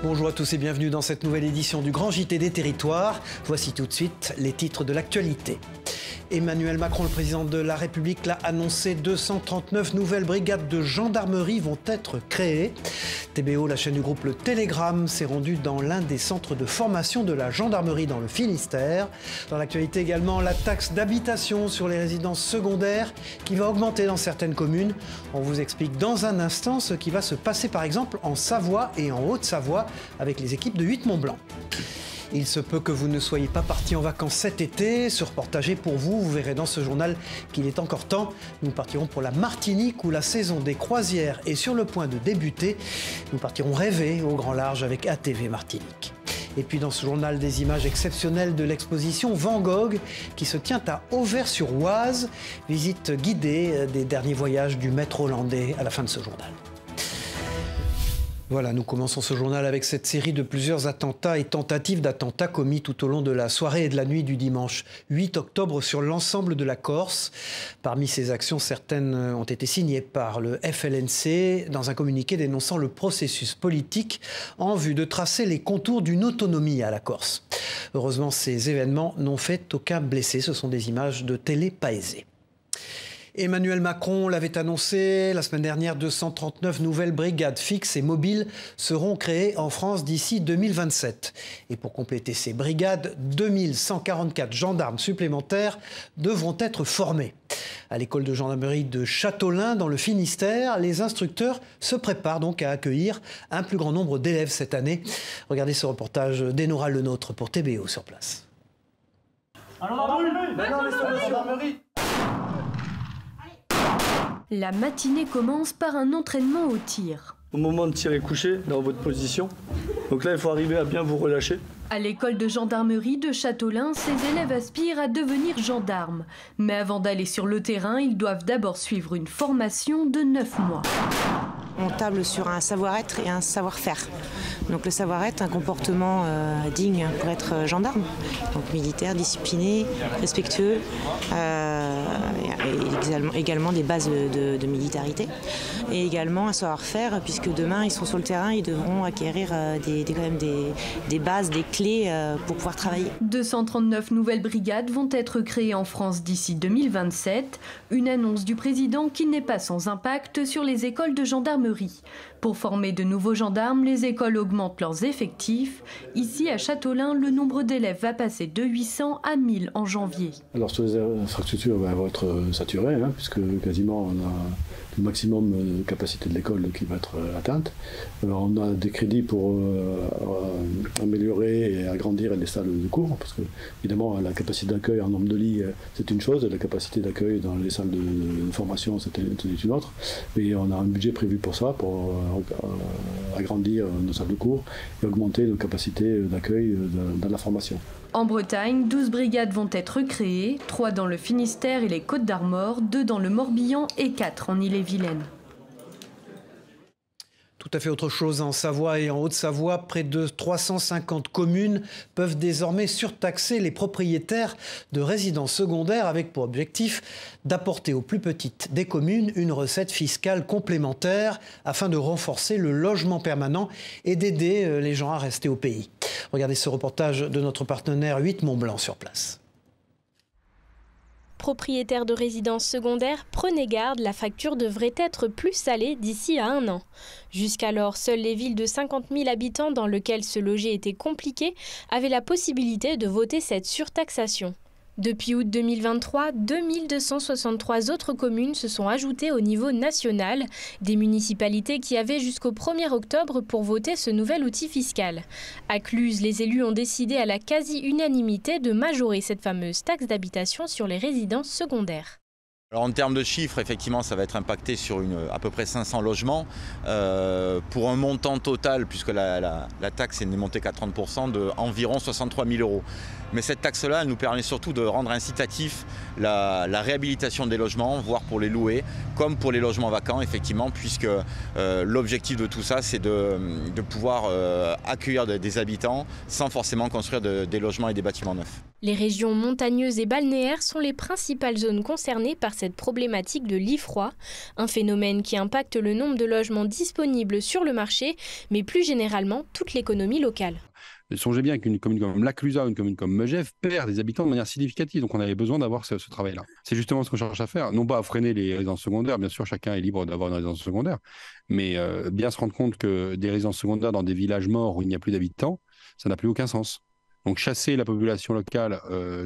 Bonjour à tous et bienvenue dans cette nouvelle édition du Grand JT des Territoires. Voici tout de suite les titres de l'actualité. Emmanuel Macron, le président de la République, l'a annoncé, 239 nouvelles brigades de gendarmerie vont être créées. TBO, la chaîne du groupe Le Télégramme, s'est rendue dans l'un des centres de formation de la gendarmerie dans le Finistère. Dans l'actualité également, la taxe d'habitation sur les résidences secondaires qui va augmenter dans certaines communes. On vous explique dans un instant ce qui va se passer par exemple en Savoie et en Haute-Savoie avec les équipes de 8 Mont-Blanc. Il se peut que vous ne soyez pas partis en vacances cet été. Ce reportage est pour vous. Vous verrez dans ce journal qu'il est encore temps. Nous partirons pour la Martinique où la saison des croisières est sur le point de débuter. Nous partirons rêver au grand large avec ATV Martinique. Et puis dans ce journal, des images exceptionnelles de l'exposition Van Gogh qui se tient à Auvers-sur-Oise. Visite guidée des derniers voyages du maître hollandais à la fin de ce journal. Voilà, nous commençons ce journal avec cette série de plusieurs attentats et tentatives d'attentats commis tout au long de la soirée et de la nuit du dimanche 8 octobre sur l'ensemble de la Corse. Parmi ces actions, certaines ont été signées par le FLNC dans un communiqué dénonçant le processus politique en vue de tracer les contours d'une autonomie à la Corse. Heureusement, ces événements n'ont fait aucun blessé. Ce sont des images de Télé Paese. Emmanuel Macron l'avait annoncé la semaine dernière, 239 nouvelles brigades fixes et mobiles seront créées en France d'ici 2027. Et pour compléter ces brigades, 2144 gendarmes supplémentaires devront être formés. À l'école de gendarmerie de Châteaulin, dans le Finistère, les instructeurs se préparent donc à accueillir un plus grand nombre d'élèves cette année. Regardez ce reportage d'Enora Lenôtre pour TBO sur place. La matinée commence par un entraînement au tir. Au moment de tirer couché, dans votre position, donc là il faut arriver à bien vous relâcher. À l'école de gendarmerie de Châteaulin, ces élèves aspirent à devenir gendarmes. Mais avant d'aller sur le terrain, ils doivent d'abord suivre une formation de 9 mois. On table sur un savoir-être et un savoir-faire. Donc le savoir-être, un comportement digne pour être gendarme. Donc militaire, discipliné, respectueux, et également des bases de militarité. Et également un savoir-faire, puisque demain ils seront sur le terrain, ils devront acquérir quand même des bases, des clés pour pouvoir travailler. 239 nouvelles brigades vont être créées en France d'ici 2027. Une annonce du président qui n'est pas sans impact sur les écoles de gendarmerie. Pour former de nouveaux gendarmes, les écoles augmentent leurs effectifs. Ici, à Châteaulin, le nombre d'élèves va passer de 800 à 1000 en janvier. Alors, sur les infrastructures, vont être saturées, puisque quasiment on a le maximum de capacité de l'école qui va être atteinte. On a des crédits pour améliorer et agrandir les salles de cours, parce que évidemment la capacité d'accueil en nombre de lits c'est une chose, et la capacité d'accueil dans les salles de formation c'est une autre. Mais on a un budget prévu pour ça, pour agrandir nos salles de cours et augmenter nos capacités d'accueil dans la formation. En Bretagne, 12 brigades vont être créées, 3 dans le Finistère et les Côtes-d'Armor, 2 dans le Morbihan et 4 en Ille-et-Vilaine. Tout à fait autre chose en Savoie et en Haute-Savoie. Près de 350 communes peuvent désormais surtaxer les propriétaires de résidences secondaires avec pour objectif d'apporter aux plus petites des communes une recette fiscale complémentaire afin de renforcer le logement permanent et d'aider les gens à rester au pays. Regardez ce reportage de notre partenaire 8 Mont-Blanc sur place. Propriétaires de résidences secondaires, prenez garde, la facture devrait être plus salée d'ici à 1 an. Jusqu'alors, seules les villes de 50 000 habitants dans lesquelles se loger était compliqué avaient la possibilité de voter cette surtaxation. Depuis août 2023, 2263 autres communes se sont ajoutées au niveau national, des municipalités qui avaient jusqu'au 1er octobre pour voter ce nouvel outil fiscal. À Cluses, les élus ont décidé à la quasi-unanimité de majorer cette fameuse taxe d'habitation sur les résidences secondaires. Alors en termes de chiffres, effectivement, ça va être impacté sur à peu près 500 logements pour un montant total, puisque la taxe est montée qu'à 30%, d'environ 63 000 €. Mais cette taxe-là, elle nous permet surtout de rendre incitatif la réhabilitation des logements, voire pour les louer, comme pour les logements vacants, effectivement, puisque l'objectif de tout ça, c'est de pouvoir accueillir des habitants sans forcément construire des logements et des bâtiments neufs. Les régions montagneuses et balnéaires sont les principales zones concernées par cette cette problématique de lit froid, un phénomène qui impacte le nombre de logements disponibles sur le marché, mais plus généralement toute l'économie locale. Songez bien qu'une commune comme Laclusa ou une commune comme Megève perd des habitants de manière significative. Donc on avait besoin d'avoir ce travail-là. C'est justement ce qu'on cherche à faire. Non pas à freiner les résidences secondaires. Bien sûr, chacun est libre d'avoir une résidence secondaire. Mais bien se rendre compte que des résidences secondaires dans des villages morts où il n'y a plus d'habitants, ça n'a plus aucun sens. Donc chasser la population locale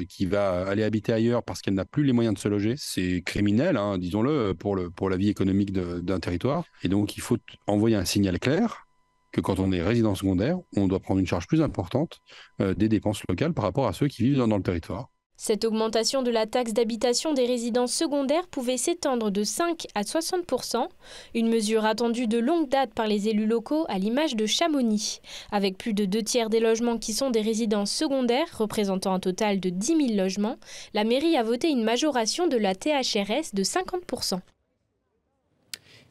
qui va aller habiter ailleurs parce qu'elle n'a plus les moyens de se loger, c'est criminel, hein, disons-le, pour la vie économique d'un territoire. Et donc il faut envoyer un signal clair que quand on est résident secondaire, on doit prendre une charge plus importante des dépenses locales par rapport à ceux qui vivent dans le territoire. Cette augmentation de la taxe d'habitation des résidences secondaires pouvait s'étendre de 5 à 60%, une mesure attendue de longue date par les élus locaux à l'image de Chamonix. Avec plus de 2/3 des logements qui sont des résidences secondaires, représentant un total de 10 000 logements, la mairie a voté une majoration de la THRS de 50%.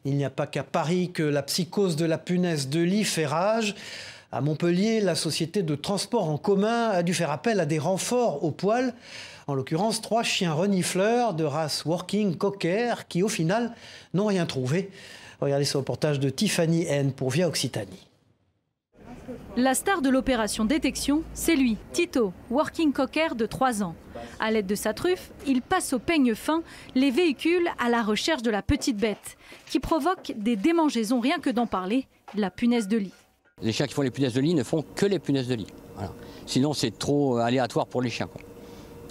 Il n'y a pas qu'à Paris que la psychose de la punaise de lit fait rage. À Montpellier, la société de transport en commun a dû faire appel à des renforts au poil. En l'occurrence, 3 chiens renifleurs de race Working Cocker qui, au final, n'ont rien trouvé. Regardez ce reportage de Tiffany N pour Via Occitanie. La star de l'opération détection, c'est lui, Tito, Working Cocker de 3 ans. À l'aide de sa truffe, il passe au peigne fin les véhicules à la recherche de la petite bête, qui provoque des démangeaisons, rien que d'en parler, la punaise de lit. Les chiens qui font les punaises de lit ne font que les punaises de lit. Voilà. Sinon, c'est trop aléatoire pour les chiens, quoi.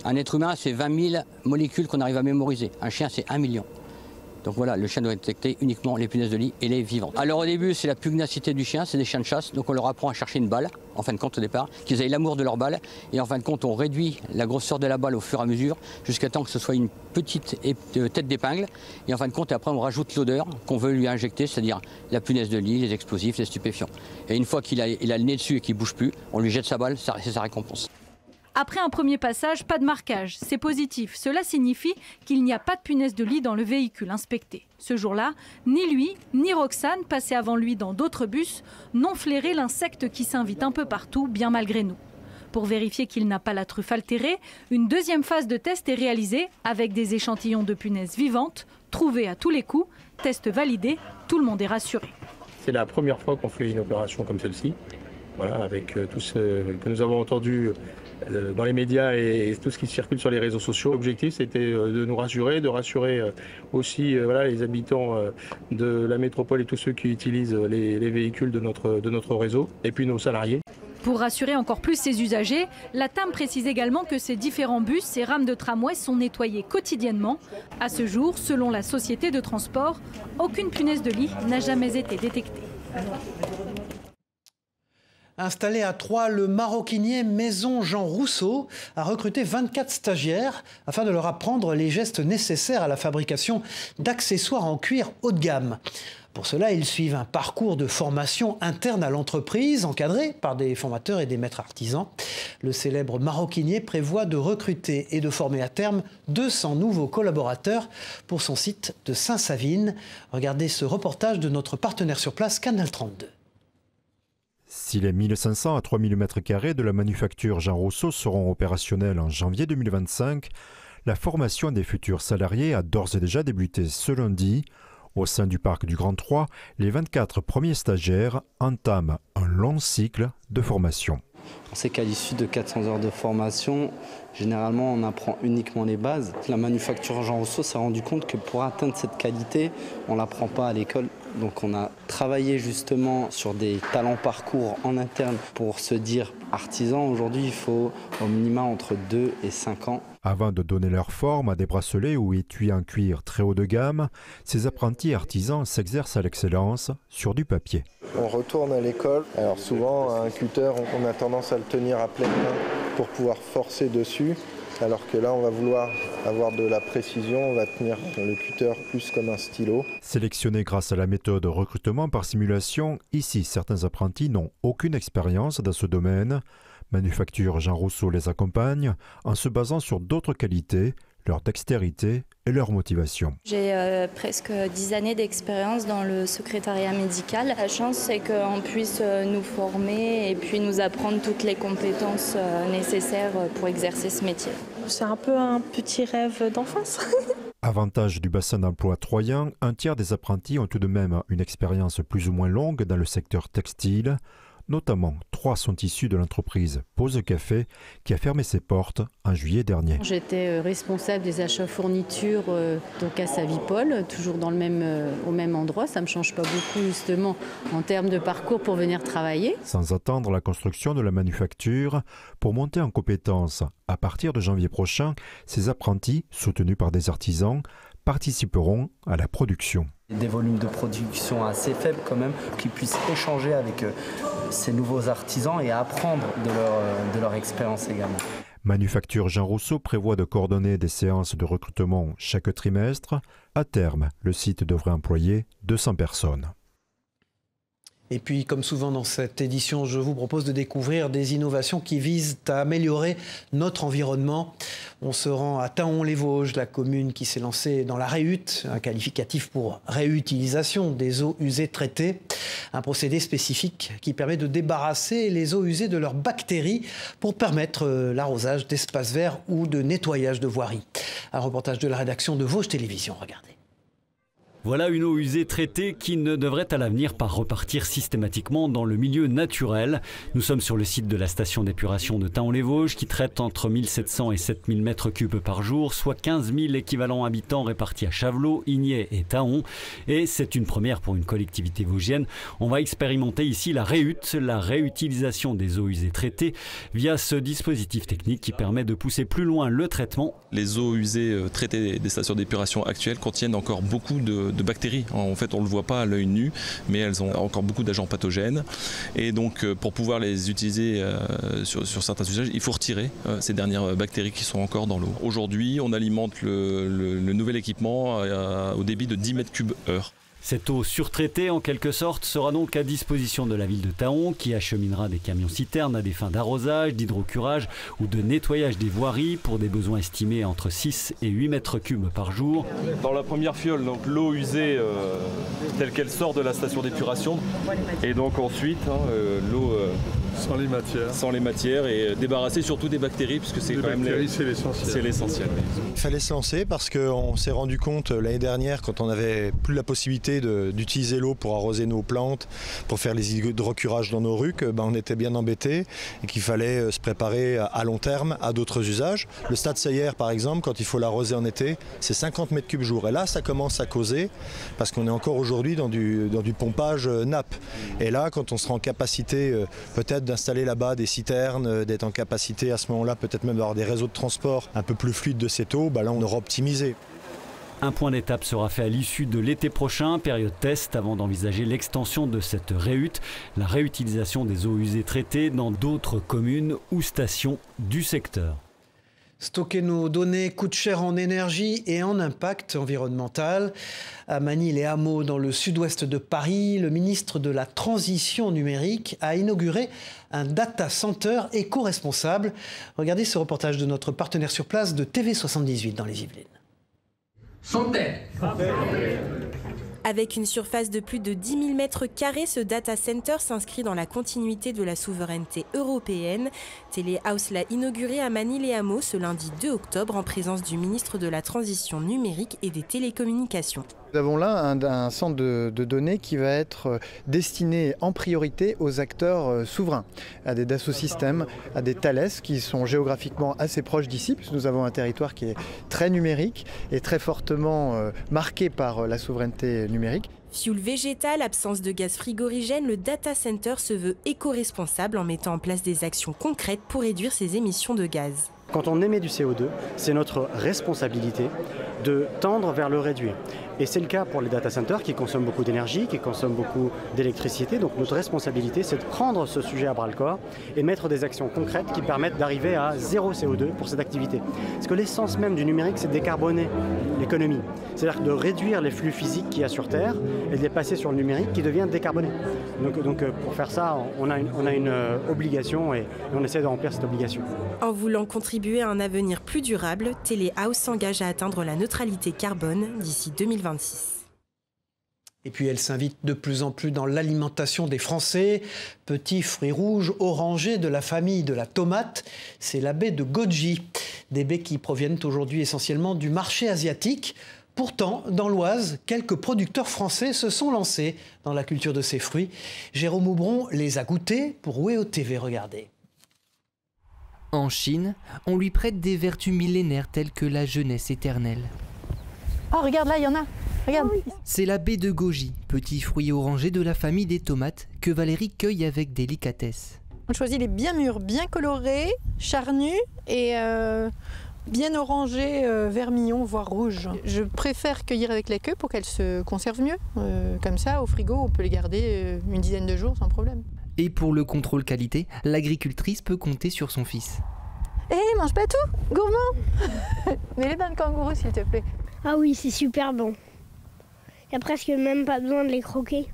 Un être humain, c'est 20 000 molécules qu'on arrive à mémoriser. Un chien, c'est 1 million. Donc voilà, le chien doit détecter uniquement les punaises de lit et les vivantes. Alors au début, c'est la pugnacité du chien, c'est des chiens de chasse. Donc on leur apprend à chercher une balle, en fin de compte au départ, qu'ils aient l'amour de leur balle. Et en fin de compte, on réduit la grosseur de la balle au fur et à mesure, jusqu'à temps que ce soit une petite tête d'épingle. Et en fin de compte, après, on rajoute l'odeur qu'on veut lui injecter, c'est-à-dire la punaise de lit, les explosifs, les stupéfiants. Et une fois qu'il a le nez dessus et qu'il ne bouge plus, on lui jette sa balle, c'est sa récompense. Après un premier passage, pas de marquage, c'est positif. Cela signifie qu'il n'y a pas de punaise de lit dans le véhicule inspecté. Ce jour-là, ni lui, ni Roxane, passés avant lui dans d'autres bus, n'ont flairé l'insecte qui s'invite un peu partout, bien malgré nous. Pour vérifier qu'il n'a pas la truffe altérée, une deuxième phase de test est réalisée avec des échantillons de punaises vivantes, trouvées à tous les coups, test validé, tout le monde est rassuré. C'est la première fois qu'on fait une opération comme celle-ci, voilà, avec tout ce que nous avons entendu dans les médias et tout ce qui circule sur les réseaux sociaux. L'objectif, c'était de nous rassurer, de rassurer aussi les habitants de la métropole et tous ceux qui utilisent les véhicules de notre réseau, et puis nos salariés. Pour rassurer encore plus ses usagers, la TAM précise également que ces différents bus et rames de tramway sont nettoyés quotidiennement. À ce jour, selon la société de transport, aucune punaise de lit n'a jamais été détectée. Installé à Troyes, le maroquinier Maison Jean Rousseau a recruté 24 stagiaires afin de leur apprendre les gestes nécessaires à la fabrication d'accessoires en cuir haut de gamme. Pour cela, ils suivent un parcours de formation interne à l'entreprise, encadré par des formateurs et des maîtres artisans. Le célèbre maroquinier prévoit de recruter et de former à terme 200 nouveaux collaborateurs pour son site de Saint-Savine. Regardez ce reportage de notre partenaire sur place, Canal 32. Si les 1500 à 3000 m² de la manufacture Jean Rousseau seront opérationnels en janvier 2025, la formation des futurs salariés a d'ores et déjà débuté ce lundi. Au sein du parc du Grand Troyes, les 24 premiers stagiaires entament un long cycle de formation. On sait qu'à l'issue de 400 heures de formation, généralement on apprend uniquement les bases. La manufacture Jean Rousseau s'est rendu compte que pour atteindre cette qualité, on ne l'apprend pas à l'école. Donc on a travaillé justement sur des talents parcours en interne pour se dire artisan. Aujourd'hui, il faut au minimum entre 2 et 5 ans. Avant de donner leur forme à des bracelets ou étuis en cuir très haut de gamme, ces apprentis artisans s'exercent à l'excellence sur du papier. On retourne à l'école. Alors souvent, un cutter, on a tendance à le tenir à pleine main pour pouvoir forcer dessus. Alors que là, on va vouloir avoir de la précision, on va tenir le cutter plus comme un stylo. Sélectionnés grâce à la méthode recrutement par simulation, ici certains apprentis n'ont aucune expérience dans ce domaine. Manufacture Jean Rousseau les accompagne en se basant sur d'autres qualités, leur dextérité et leur motivation. J'ai presque 10 années d'expérience dans le secrétariat médical. La chance, c'est qu'on puisse nous former et puis nous apprendre toutes les compétences nécessaires pour exercer ce métier. C'est un peu un petit rêve d'enfance. Avantage du bassin d'emploi troyen, un tiers des apprentis ont tout de même une expérience plus ou moins longue dans le secteur textile. Notamment, 3 sont issus de l'entreprise Pause Café qui a fermé ses portes en juillet dernier. J'étais responsable des achats fournitures donc à Savipol, toujours dans au même endroit. Ça ne me change pas beaucoup justement en termes de parcours pour venir travailler. Sans attendre la construction de la manufacture, pour monter en compétences, à partir de janvier prochain, ces apprentis, soutenus par des artisans, participeront à la production. Des volumes de production assez faibles quand même, qu'ils puissent échanger avec ces nouveaux artisans et apprendre de leur expérience également. Manufacture Jean Rousseau prévoit de coordonner des séances de recrutement chaque trimestre. À terme, le site devrait employer 200 personnes. Et puis, comme souvent dans cette édition, je vous propose de découvrir des innovations qui visent à améliorer notre environnement. On se rend à Thaon-les-Vosges, la commune qui s'est lancée dans la réhute, un qualificatif pour réutilisation des eaux usées traitées. Un procédé spécifique qui permet de débarrasser les eaux usées de leurs bactéries pour permettre l'arrosage d'espaces verts ou de nettoyage de voiries. Un reportage de la rédaction de Vosges Télévisions, regardez. Voilà une eau usée traitée qui ne devrait à l'avenir pas repartir systématiquement dans le milieu naturel. Nous sommes sur le site de la station d'épuration de Thaon-les-Vosges qui traite entre 1700 et 7000 mètres cubes par jour, soit 15 000 équivalents habitants répartis à Chavelot, Igné et Thaon. Et c'est une première pour une collectivité vosgienne. On va expérimenter ici la réhute, la réutilisation des eaux usées traitées via ce dispositif technique qui permet de pousser plus loin le traitement. Les eaux usées traitées des stations d'épuration actuelles contiennent encore beaucoup de bactéries. En fait, on ne le voit pas à l'œil nu, mais elles ont encore beaucoup d'agents pathogènes. Et donc, pour pouvoir les utiliser sur certains usages, il faut retirer ces dernières bactéries qui sont encore dans l'eau. Aujourd'hui, on alimente le nouvel équipement au débit de 10 mètres cubes heure. Cette eau surtraitée, en quelque sorte, sera donc à disposition de la ville de Thaon qui acheminera des camions-citernes à des fins d'arrosage, d'hydrocurage ou de nettoyage des voiries pour des besoins estimés entre 6 et 8 mètres cubes par jour. Dans la première fiole, donc l'eau usée telle qu'elle sort de la station d'épuration et donc ensuite l'eau sans les matières et débarrassée surtout des bactéries puisque c'est quand même l'essentiel. Il fallait se lancer parce qu'on s'est rendu compte l'année dernière quand on n'avait plus la possibilité d'utiliser l'eau pour arroser nos plantes, pour faire les hydrocurages dans nos ruques, on était bien embêtés et qu'il fallait se préparer à long terme à d'autres usages. Le stade Sayer par exemple, quand il faut l'arroser en été, c'est 50 mètres cubes jour. Et là, ça commence à causer parce qu'on est encore aujourd'hui dans du pompage nappe. Et là, quand on sera en capacité peut-être d'installer là-bas des citernes, d'être en capacité à ce moment-là peut-être même d'avoir des réseaux de transport un peu plus fluides de cette eau, là on aura optimisé. Un point d'étape sera fait à l'issue de l'été prochain, période test, avant d'envisager l'extension de cette réhute, la réutilisation des eaux usées traitées dans d'autres communes ou stations du secteur. Stocker nos données coûte cher en énergie et en impact environnemental. À Magny-les-Hameaux, dans le sud-ouest de Paris, le ministre de la Transition numérique a inauguré un data center éco-responsable. Regardez ce reportage de notre partenaire sur place de TV78 dans les Yvelines. Avec une surface de plus de 10 000 m², ce data center s'inscrit dans la continuité de la souveraineté européenne. Téléhouse l'a inauguré à Magny-les-Hameaux ce lundi 2 octobre en présence du ministre de la Transition numérique et des télécommunications. Nous avons là un centre de données qui va être destiné en priorité aux acteurs souverains, à des Dassault Systèmes, à des Thales qui sont géographiquement assez proches d'ici, puisque nous avons un territoire qui est très numérique et très fortement marqué par la souveraineté numérique. Fioul végétal, absence de gaz frigorigène, le data center se veut éco-responsable en mettant en place des actions concrètes pour réduire ses émissions de gaz. Quand on émet du CO2, c'est notre responsabilité de tendre vers le réduire. Et c'est le cas pour les data centers qui consomment beaucoup d'énergie, qui consomment beaucoup d'électricité. Donc notre responsabilité, c'est de prendre ce sujet à bras-le-corps et mettre des actions concrètes qui permettent d'arriver à zéro CO2 pour cette activité. Parce que l'essence même du numérique, c'est de décarboner l'économie. C'est-à-dire de réduire les flux physiques qu'il y a sur Terre et de les passer sur le numérique qui devient décarboné. Donc pour faire ça, on a une obligation et on essaie de remplir cette obligation. En voulant contribuer à un avenir plus durable, Téléhouse s'engage à atteindre la neutralité carbone d'ici 2026. Et puis elle s'invite de plus en plus dans l'alimentation des Français. Petits fruits rouges orangés de la famille de la tomate, c'est la baie de goji. Des baies qui proviennent aujourd'hui essentiellement du marché asiatique. Pourtant, dans l'Oise, quelques producteurs français se sont lancés dans la culture de ces fruits. Jérôme Houbron les a goûtés pour WEO TV. Regardez. En Chine, on lui prête des vertus millénaires telles que la jeunesse éternelle. Oh, regarde là, il y en a. Regarde. C'est la baie de goji, petit fruit orangé de la famille des tomates que Valérie cueille avec délicatesse. On choisit les bien mûrs, bien colorés, charnus et bien orangés, vermillon, voire rouge. Je préfère cueillir avec la queue pour qu'elles se conservent mieux. Comme ça, au frigo, on peut les garder une dizaine de jours sans problème. Et pour le contrôle qualité, l'agricultrice peut compter sur son fils. Hé, mange pas tout, gourmand. Mets-les dans le kangourou, s'il te plaît. Ah oui, c'est super bon. Il n'y a presque même pas besoin de les croquer.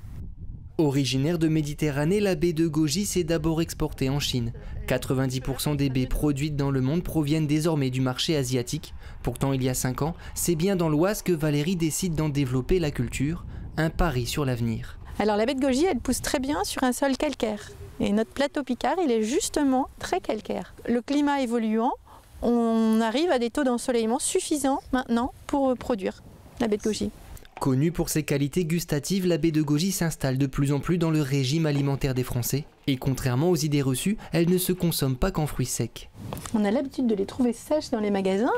Originaire de Méditerranée, la baie de goji s'est d'abord exportée en Chine. 90% des baies produites dans le monde proviennent désormais du marché asiatique. Pourtant, il y a 5 ans, c'est bien dans l'Oise que Valérie décide d'en développer la culture. Un pari sur l'avenir. Alors la baie de goji, elle pousse très bien sur un sol calcaire. Et notre plateau picard, il est justement très calcaire. Le climat évoluant, on arrive à des taux d'ensoleillement suffisants maintenant pour produire la baie de goji. Connue pour ses qualités gustatives, la baie de goji s'installe de plus en plus dans le régime alimentaire des Français. Et contrairement aux idées reçues, elle ne se consomme pas qu'en fruits secs. On a l'habitude de les trouver sèches dans les magasins,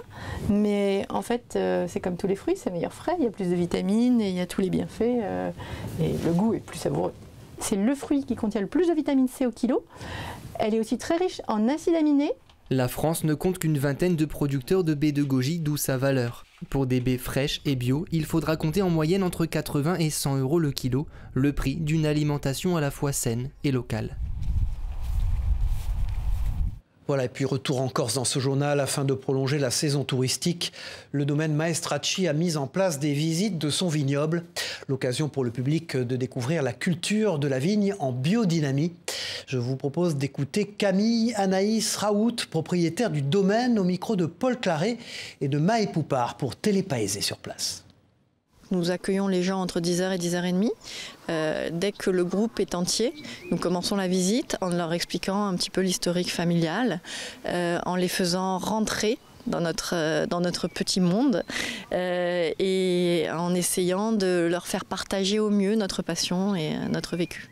mais en fait, c'est comme tous les fruits, c'est meilleur frais, il y a plus de vitamines, et il y a tous les bienfaits, et le goût est plus savoureux. C'est le fruit qui contient le plus de vitamine C au kilo. Elle est aussi très riche en acides aminés. La France ne compte qu'une vingtaine de producteurs de baies de goji, d'où sa valeur. Pour des baies fraîches et bio, il faudra compter en moyenne entre 80 et 100 € le kilo, le prix d'une alimentation à la fois saine et locale. Voilà, et puis retour en Corse dans ce journal afin de prolonger la saison touristique. Le domaine Maestracci a mis en place des visites de son vignoble. L'occasion pour le public de découvrir la culture de la vigne en biodynamie. Je vous propose d'écouter Camille Anaïs Raoult, propriétaire du domaine, au micro de Paul Claret et de Maë Poupard pour Télépaésé sur place. Nous accueillons les gens entre 10h et 10h30. Dès que le groupe est entier, nous commençons la visite en leur expliquant un petit peu l'historique familial, en les faisant rentrer dans notre petit monde et en essayant de leur faire partager au mieux notre passion et notre vécu.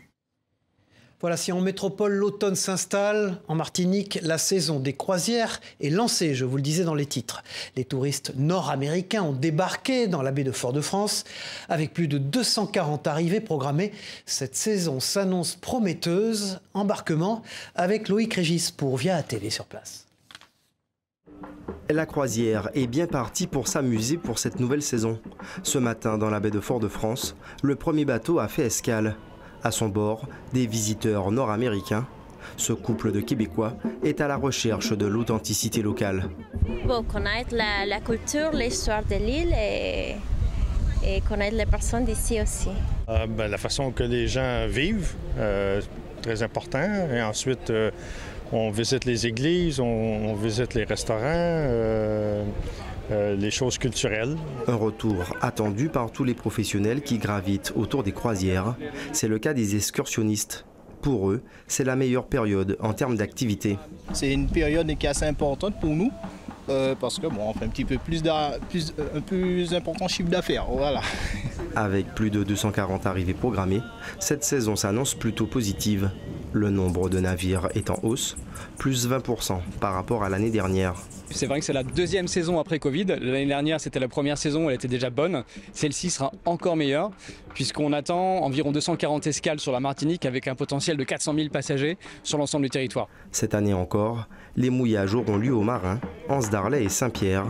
Voilà, si en métropole l'automne s'installe, en Martinique, la saison des croisières est lancée, je vous le disais dans les titres. Les touristes nord-américains ont débarqué dans la baie de Fort-de-France. Avec plus de 240 arrivées programmées, cette saison s'annonce prometteuse. Embarquement avec Loïc Régis pour VIA TV sur place. La croisière est bien partie pour s'amuser pour cette nouvelle saison. Ce matin, dans la baie de Fort-de-France, le premier bateau a fait escale. À son bord, des visiteurs nord-américains. Ce couple de Québécois est à la recherche de l'authenticité locale. Pour connaître la culture, l'histoire de l'île et connaître les personnes d'ici aussi. La façon que les gens vivent, très important. Et ensuite, on visite les églises, on visite les restaurants. Les choses culturelles. Un retour attendu par tous les professionnels qui gravitent autour des croisières. C'est le cas des excursionnistes. Pour eux, c'est la meilleure période en termes d'activité. C'est une période qui est assez importante pour nous parce que on fait un petit peu un plus important chiffre d'affaires. Voilà. Avec plus de 240 arrivées programmées, cette saison s'annonce plutôt positive. Le nombre de navires est en hausse, plus 20% par rapport à l'année dernière. C'est vrai que c'est la deuxième saison après Covid. L'année dernière, c'était la première saison, elle était déjà bonne. Celle-ci sera encore meilleure, puisqu'on attend environ 240 escales sur la Martinique avec un potentiel de 400 000 passagers sur l'ensemble du territoire. Cette année encore, les mouillages auront lieu aux Marins, Anse-d'Arlet et Saint-Pierre.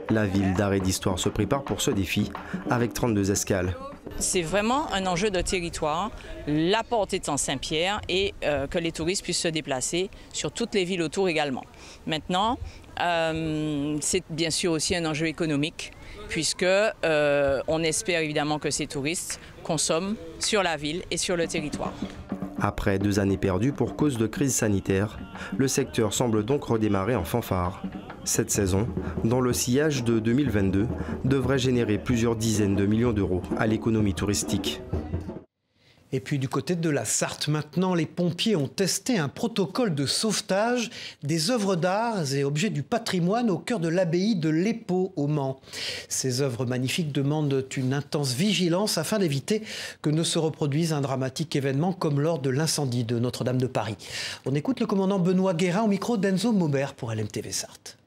La ville d'Arrêt d'Histoire se prépare pour ce défi avec 32 escales. C'est vraiment un enjeu de territoire, la portée de Saint-Pierre et que les touristes puissent se déplacer sur toutes les villes autour également. Maintenant, c'est bien sûr aussi un enjeu économique puisque on espère évidemment que ces touristes consomment sur la ville et sur le territoire. Après 2 années perdues pour cause de crise sanitaire, le secteur semble donc redémarrer en fanfare. Cette saison, dans le sillage de 2022, devrait générer plusieurs dizaines de millions d'euros à l'économie touristique. Et puis du côté de la Sarthe, maintenant, les pompiers ont testé un protocole de sauvetage des œuvres d'art et objets du patrimoine au cœur de l'abbaye de l'Épau au Mans. Ces œuvres magnifiques demandent une intense vigilance afin d'éviter que ne se reproduise un dramatique événement comme lors de l'incendie de Notre-Dame de Paris. On écoute le commandant Benoît Guérin au micro d'Enzo Maubert pour LMTV Sarthe.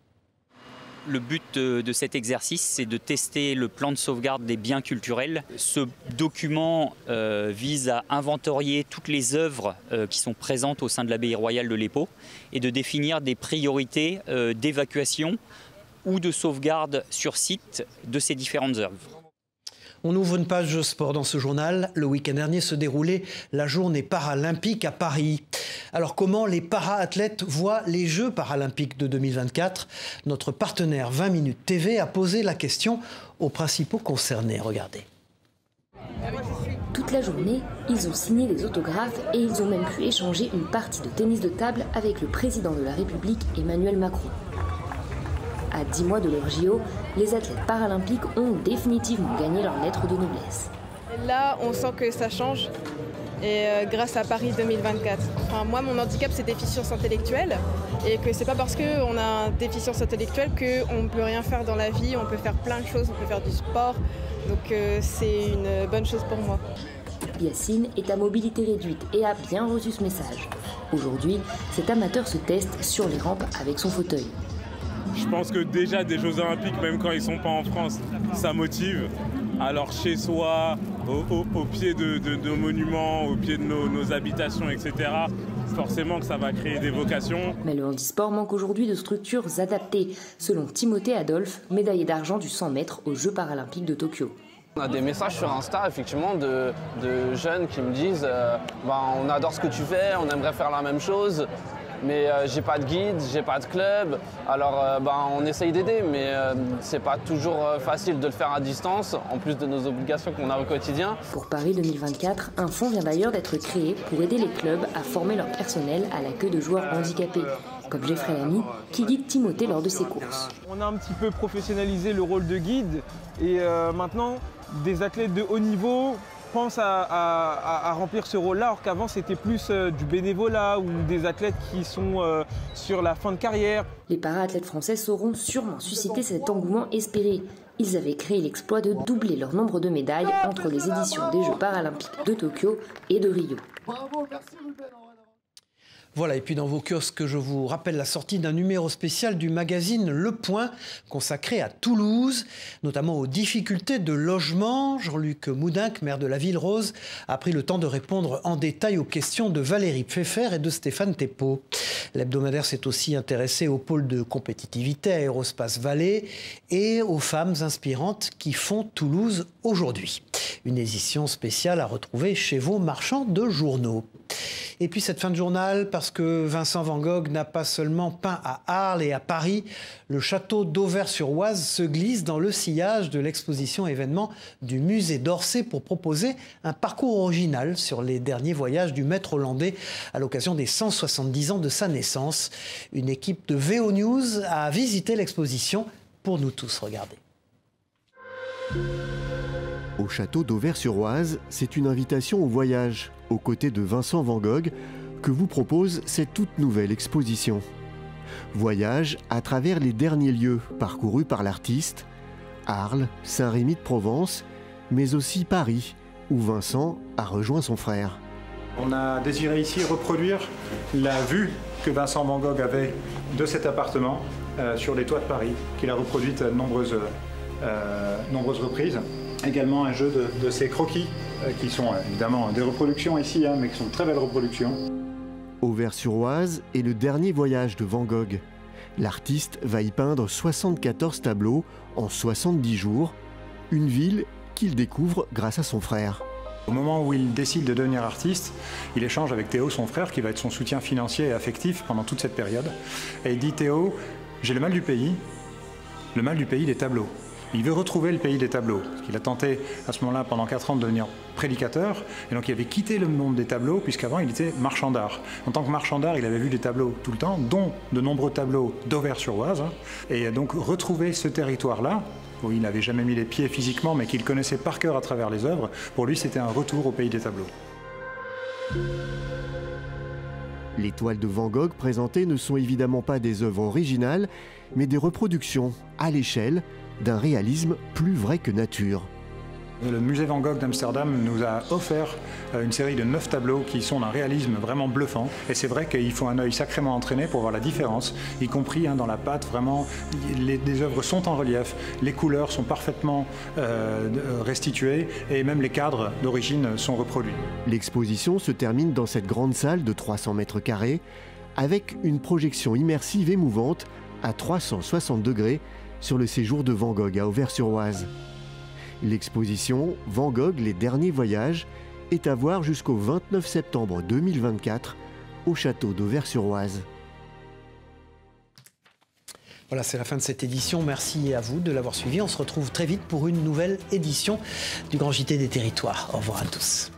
Le but de cet exercice, c'est de tester le plan de sauvegarde des biens culturels. Ce document vise à inventorier toutes les œuvres qui sont présentes au sein de l'abbaye royale de l'Épau et de définir des priorités d'évacuation ou de sauvegarde sur site de ces différentes œuvres. On ouvre une page sport dans ce journal. Le week-end dernier se déroulait la journée paralympique à Paris. Alors comment les para-athlètes voient les Jeux paralympiques de 2024 ? Notre partenaire 20 Minutes TV a posé la question aux principaux concernés. Regardez. Toute la journée, ils ont signé des autographes et ils ont même pu échanger une partie de tennis de table avec le président de la République, Emmanuel Macron. À 10 mois de leur JO, les athlètes paralympiques ont définitivement gagné leur lettre de noblesse. Là, on sent que ça change, et grâce à Paris 2024. Enfin, moi, mon handicap, c'est déficience intellectuelle, et que c'est pas parce qu'on a une déficience intellectuelle qu'on ne peut rien faire dans la vie, on peut faire plein de choses, on peut faire du sport, donc c'est une bonne chose pour moi. Yacine est à mobilité réduite et a bien reçu ce message. Aujourd'hui, cet amateur se teste sur les rampes avec son fauteuil. Je pense que déjà des Jeux Olympiques, même quand ils ne sont pas en France, ça motive. Alors chez soi, au pied de nos monuments, au pied de nos habitations, etc., forcément que ça va créer des vocations. Mais le handisport manque aujourd'hui de structures adaptées, selon Timothée Adolphe, médaillé d'argent du 100 mètres aux Jeux paralympiques de Tokyo. On a des messages sur Insta, effectivement, de jeunes qui me disent on adore ce que tu fais, on aimerait faire la même chose. Mais j'ai pas de guide, j'ai pas de club, alors on essaye d'aider, mais c'est pas toujours facile de le faire à distance, en plus de nos obligations qu'on a au quotidien. Pour Paris 2024, un fonds vient d'ailleurs d'être créé pour aider les clubs à former leur personnel à l'accueil de joueurs handicapés, comme Geoffrey Lamy, qui guide Timothée lors de ses courses. On a un petit peu professionnalisé le rôle de guide, et maintenant, des athlètes de haut niveau pensent à remplir ce rôle-là, alors qu'avant c'était plus du bénévolat ou des athlètes qui sont sur la fin de carrière. Les para-athlètes français sauront sûrement susciter cet engouement espéré. Ils avaient créé l'exploit de doubler leur nombre de médailles entre les éditions des Jeux paralympiques de Tokyo et de Rio. Bravo, merci Ruben. Voilà, et puis dans vos kiosques, je vous rappelle la sortie d'un numéro spécial du magazine Le Point, consacré à Toulouse, notamment aux difficultés de logement. Jean-Luc Moudinque, maire de la Ville Rose, a pris le temps de répondre en détail aux questions de Valérie Pfeffer et de Stéphane Thépeau. L'hebdomadaire s'est aussi intéressé au pôle de compétitivité Aérospace Vallée et aux femmes inspirantes qui font Toulouse aujourd'hui. Une édition spéciale à retrouver chez vos marchands de journaux. Et puis cette fin de journal, parce que Vincent Van Gogh n'a pas seulement peint à Arles et à Paris, le château d'Auvers-sur-Oise se glisse dans le sillage de l'exposition événement du musée d'Orsay pour proposer un parcours original sur les derniers voyages du maître hollandais à l'occasion des 170 ans de sa naissance. Une équipe de VO News a visité l'exposition pour nous tous regarder. Au château d'Auvers-sur-Oise, c'est une invitation au voyage, aux côtés de Vincent Van Gogh, que vous propose cette toute nouvelle exposition. Voyage à travers les derniers lieux parcourus par l'artiste, Arles, Saint-Rémy-de-Provence, mais aussi Paris, où Vincent a rejoint son frère. On a désiré ici reproduire la vue que Vincent Van Gogh avait de cet appartement sur les toits de Paris, qu'il a reproduite à de nombreuses reprises. Également un jeu de ces croquis, qui sont évidemment des reproductions ici, mais qui sont de très belles reproductions. Auvers-sur-Oise est le dernier voyage de Van Gogh. L'artiste va y peindre 74 tableaux en 70 jours, une ville qu'il découvre grâce à son frère. Au moment où il décide de devenir artiste, il échange avec Théo, son frère, qui va être son soutien financier et affectif pendant toute cette période. Et il dit « Théo, j'ai le mal du pays des tableaux. Il veut retrouver le pays des tableaux. Il a tenté à ce moment-là pendant 4 ans de devenir prédicateur, et donc il avait quitté le monde des tableaux puisqu'avant il était marchand d'art. En tant que marchand d'art, il avait vu des tableaux tout le temps, dont de nombreux tableaux d'Auvers-sur-Oise, et donc retrouver ce territoire-là, où il n'avait jamais mis les pieds physiquement, mais qu'il connaissait par cœur à travers les œuvres, pour lui c'était un retour au pays des tableaux. Les toiles de Van Gogh présentées ne sont évidemment pas des œuvres originales, mais des reproductions à l'échelle d'un réalisme plus vrai que nature. Le musée Van Gogh d'Amsterdam nous a offert une série de 9 tableaux qui sont d'un réalisme vraiment bluffant. Et c'est vrai qu'il faut un œil sacrément entraîné pour voir la différence, y compris dans la pâte. Vraiment, les œuvres sont en relief, les couleurs sont parfaitement restituées et même les cadres d'origine sont reproduits. L'exposition se termine dans cette grande salle de 300 mètres carrés avec une projection immersive émouvante à 360 degrés sur le séjour de Van Gogh à Auvers-sur-Oise. L'exposition Van Gogh, les derniers voyages est à voir jusqu'au 29 septembre 2024 au château d'Auvers-sur-Oise. Voilà, c'est la fin de cette édition. Merci à vous de l'avoir suivi. On se retrouve très vite pour une nouvelle édition du Grand JT des Territoires. Au revoir à tous.